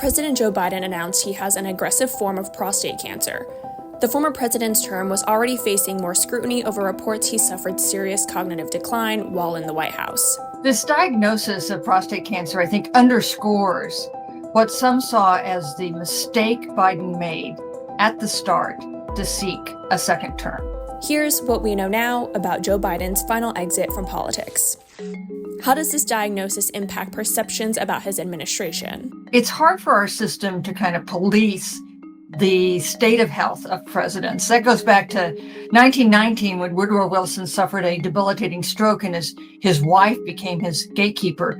President Joe Biden announced he has an aggressive form of prostate cancer. The former president's term was already facing more scrutiny over reports he suffered serious cognitive decline while in the White House. This diagnosis of prostate cancer, I think, underscores what some saw as the mistake Biden made at the start to seek a second term. Here's what we know now about Joe Biden's final exit from politics. How does this diagnosis impact perceptions about his administration? It's hard for our system to kind of police the state of health of presidents. That goes back to 1919 when Woodrow Wilson suffered a debilitating stroke and his wife became his gatekeeper.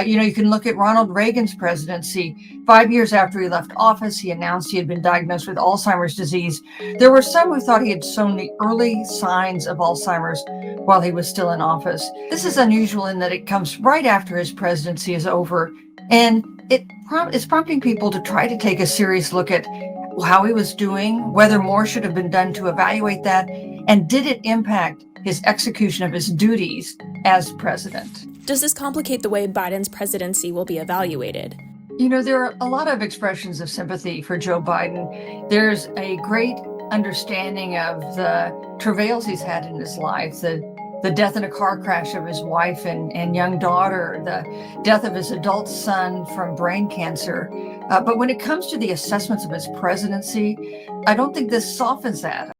You can look at Ronald Reagan's presidency. 5 years after he left office, he announced he had been diagnosed with Alzheimer's disease. There were some who thought he had shown the early signs of Alzheimer's while he was still in office. This is unusual in that it comes right after his presidency is over, and it's prompting people to try to take a serious look at how he was doing, whether more should have been done to evaluate that, and did it impact his execution of his duties as president. Does this complicate the way Biden's presidency will be evaluated? There are a lot of expressions of sympathy for Joe Biden. There's a great understanding of the travails he's had in his life, the death in a car crash of his wife and young daughter, the death of his adult son from brain cancer. But when it comes to the assessments of his presidency, I don't think this softens that.